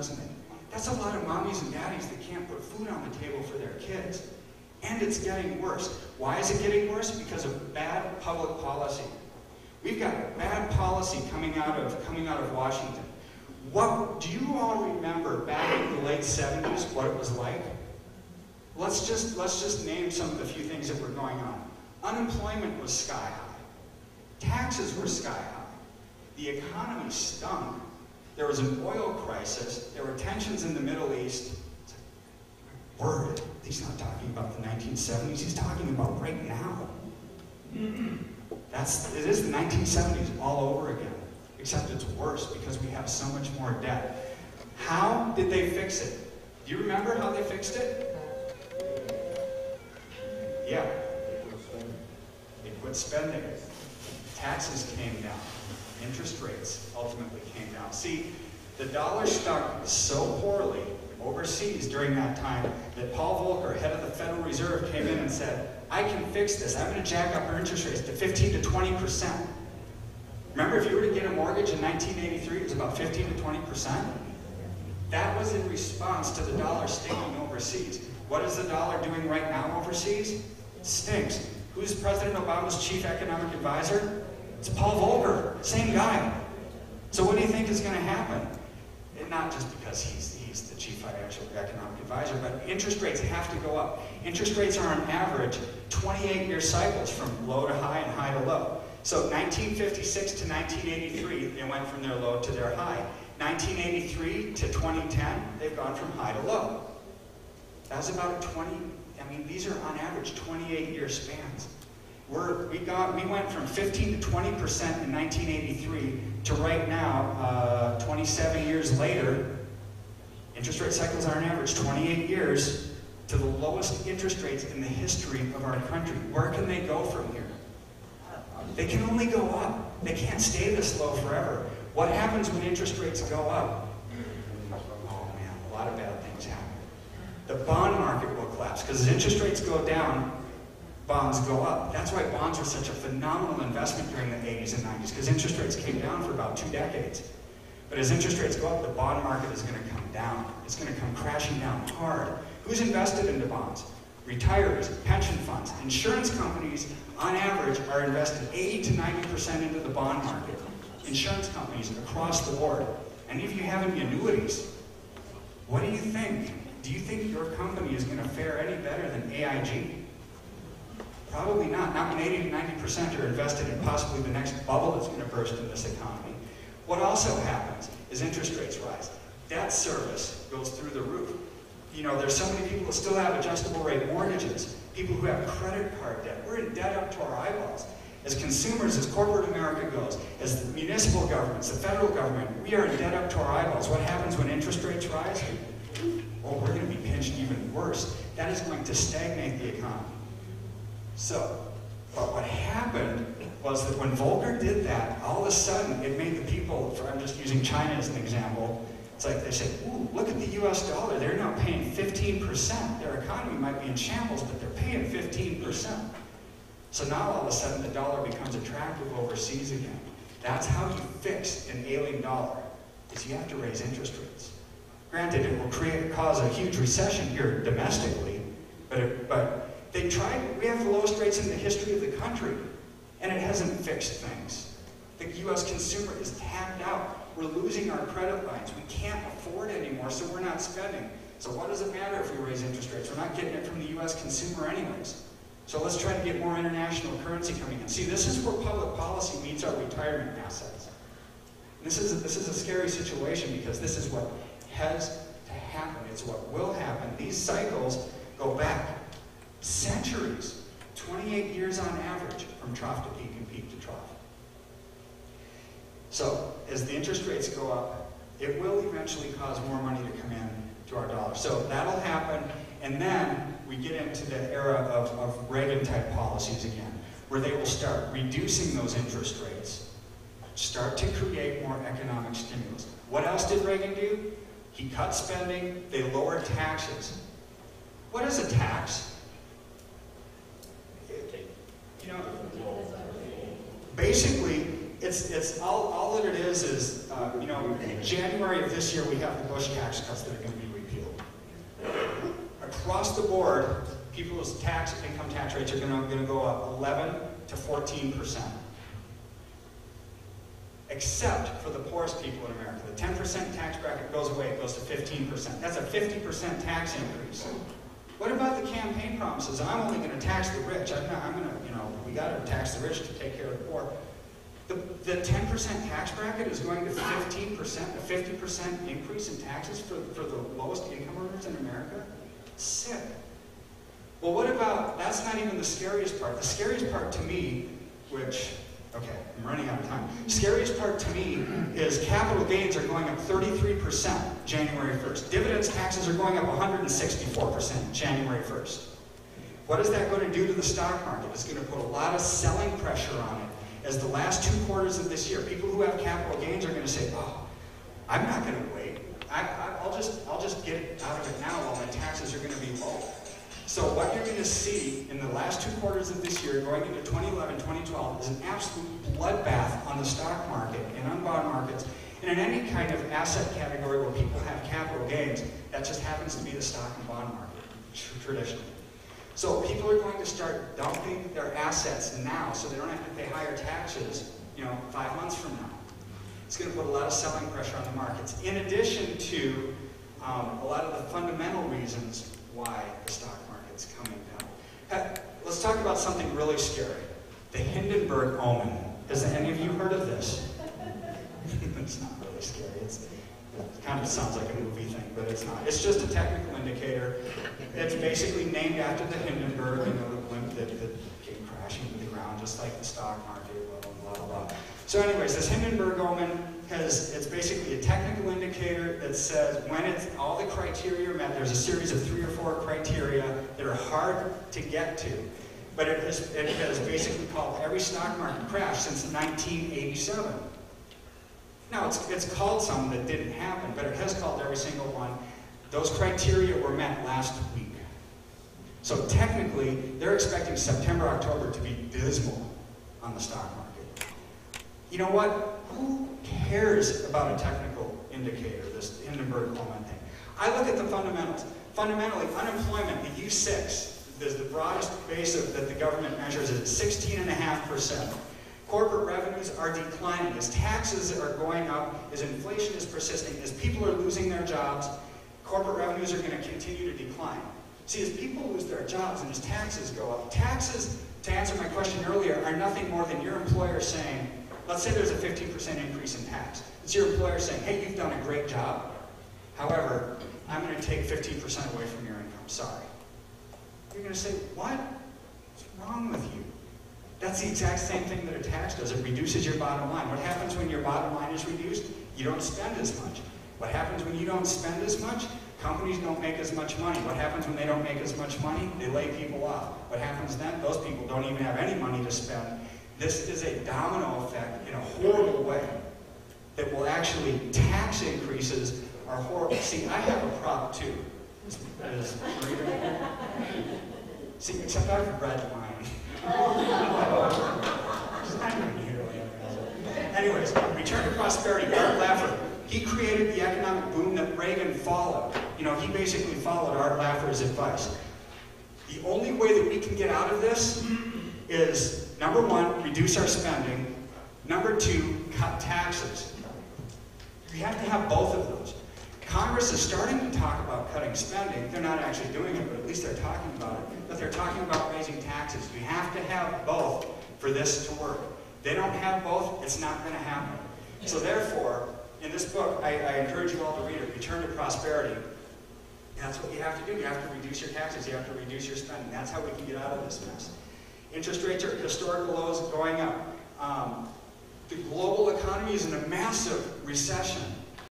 doesn't it? That's a lot of mommies and daddies that can't put food on the table for their kids. And it's getting worse. Why is it getting worse? Because of bad public policy. We've got bad policy coming out of Washington. What do you all remember back in the late 70s, what it was like? Let's just name some of the few things that were going on. Unemployment was sky high. Taxes were sky high. The economy stunk. There was an oil crisis. There were tensions in the Middle East. Word. He's not talking about the 1970s. He's talking about right now. It is the 1970s all over again. Except it's worse because we have so much more debt. How did they fix it? Do you remember how they fixed it? Yeah. They quit spending. Taxes came down. Interest rates ultimately came down. See, the dollar stuck so poorly overseas during that time that Paul Volcker, head of the Federal Reserve, came in and said, I can fix this. I'm going to jack up our interest rates to 15 to 20%. Remember, if you were to get a mortgage in 1983, it was about 15 to 20%. That was in response to the dollar stinking overseas. What is the dollar doing right now overseas? It stinks. Who's President Obama's chief economic advisor? It's Paul Volcker, same guy. So what do you think is going to happen? And not just because he's the chief financial economic advisor, but interest rates have to go up. Interest rates are on average 28-year cycles from low to high and high to low. So 1956 to 1983, they went from their low to their high. 1983 to 2010, they've gone from high to low. That was about these are on average 28-year spans. We went from 15 to 20% in 1983 to right now, 27 years later, interest rate cycles are on average 28 years to the lowest interest rates in the history of our country. Where can they go from here? They can only go up. They can't stay this low forever. What happens when interest rates go up? Oh man, a lot of bad things happen. The bond market will collapse because as interest rates go down, bonds go up. That's why bonds were such a phenomenal investment during the 80s and 90s, because interest rates came down for about 2 decades. But as interest rates go up, the bond market is going to come down. It's going to come crashing down hard. Who's invested into bonds? Retirees, pension funds, insurance companies, on average, are invested 80 to 90% into the bond market. Insurance companies across the board. Any of you have any annuities? What do you think? Do you think your company is going to fare any better than AIG? Probably not. Not when 80 to 90% are invested in possibly the next bubble that's going to burst in this economy. What also happens is interest rates rise. Debt service goes through the roof. You know, there's so many people that still have adjustable rate mortgages, people who have credit card debt. We're in debt up to our eyeballs. As consumers, as corporate America goes, as the municipal governments, the federal government, we are in debt up to our eyeballs. What happens when interest rates rise? Oh, we're going to be pinched even worse. That is going to stagnate the economy. So, but what happened was that when Volcker did that, all of a sudden it made the people, I'm just using China as an example, it's like they say, ooh, look at the US dollar, they're now paying 15%. Their economy might be in shambles, but they're paying 15%. So now all of a sudden the dollar becomes attractive overseas again. That's how you fix an ailing dollar, is you have to raise interest rates. Granted, it will cause a huge recession here domestically, but they tried. We have the lowest rates in the history of the country, and it hasn't fixed things. The U.S. consumer is tapped out. We're losing our credit lines. We can't afford anymore, so we're not spending. So what does it matter if we raise interest rates? We're not getting it from the U.S. consumer anyways. So let's try to get more international currency coming in. See, this is where public policy meets our retirement assets. And this is a scary situation because this is what has to happen. It's what will happen. These cycles go back centuries, 28 years on average, from trough to peak and peak to trough. So as the interest rates go up, it will eventually cause more money to come in to our dollar. So that'll happen, and then we get into the era of Reagan-type policies again, where they will start reducing those interest rates, start to create more economic stimulus. What else did Reagan do? He cut spending, they lowered taxes. What is a tax? You know, basically, It's all that it is you know, in January of this year we have the Bush tax cuts that are going to be repealed. Across the board, people's income tax rates are going to go up 11 to 14%. Except for the poorest people in America. The 10% tax bracket goes away, it goes to 15%. That's a 50% tax increase. What about the campaign promises? I'm only going to tax the rich. I'm going to, you know, we got to tax the rich to take care of the poor. The 10% tax bracket is going to 15%, a 50% increase in taxes for the lowest income earners in America? Sick. Well, what about, that's not even the scariest part. The scariest part to me, which, okay, I'm running out of time. Scariest part to me is capital gains are going up 33% January 1st. Dividends taxes are going up 164% January 1st. What is that going to do to the stock market? It's going to put a lot of selling pressure on it. As the last 2 quarters of this year, people who have capital gains are going to say, oh, I'm not going to wait. I'll just get it out of it now while my taxes are going to be low. So what you're going to see in the last 2 quarters of this year, going into 2011, 2012, is an absolute bloodbath on the stock market and on bond markets, and in any kind of asset category where people have capital gains. That just happens to be the stock and bond market, traditionally. So people are going to start dumping their assets now so they don't have to pay higher taxes, you know, 5 months from now. It's going to put a lot of selling pressure on the markets, in addition to a lot of the fundamental reasons why the stock market's coming down. Let's talk about something really scary. The Hindenburg omen. Has any of you heard of this? It's not really scary. It kind of sounds like a movie thing, but it's not. It's just a technical indicator. It's basically named after the Hindenburg, you know, the blimp that came crashing to the ground, just like the stock market, blah, blah, blah. So anyways, this Hindenburg omen it's basically a technical indicator that says when all the criteria are met. There's a series of 3 or 4 criteria that are hard to get to. But it has basically called every stock market crash since 1987. Now, it's called some that didn't happen, but it has called every single one. Those criteria were met last week. So technically, they're expecting September, October to be dismal on the stock market. You know what? Who cares about a technical indicator, this Hindenburg omen thing? I look at the fundamentals. Fundamentally, unemployment, the U6, the broadest base that the government measures is 16.5%. Corporate revenues are declining. As taxes are going up, as inflation is persisting, as people are losing their jobs, corporate revenues are going to continue to decline. See, as people lose their jobs and as taxes go up, taxes, to answer my question earlier, are nothing more than your employer saying, let's say there's a 15% increase in tax. It's your employer saying, hey, you've done a great job. However, I'm going to take 15% away from your income. Sorry. You're going to say, what? What's wrong with you? That's the exact same thing that a tax does. It reduces your bottom line. What happens when your bottom line is reduced? You don't spend as much. What happens when you don't spend as much? Companies don't make as much money. What happens when they don't make as much money? They lay people off. What happens then? Those people don't even have any money to spend. This is a domino effect in a horrible way that will actually, tax increases are horrible. See, I have a prop too. See, except I've read mine. Anyways, return to prosperity. Art Laffer, he created the economic boom that Reagan followed. You know, he basically followed Art Laffer's advice. The only way that we can get out of this is, number 1, reduce our spending. Number 2, cut taxes. We have to have both of those. Congress is starting to talk about cutting spending. They're not actually doing it, but at least they're talking about it. But they're talking about raising taxes. We have to have both for this to work. They don't have both, it's not going to happen. So therefore, in this book, I encourage you all to read it, Return to Prosperity. That's what you have to do. You have to reduce your taxes. You have to reduce your spending. That's how we can get out of this mess. Interest rates are at historical lows, going up. The global economy is in a massive recession.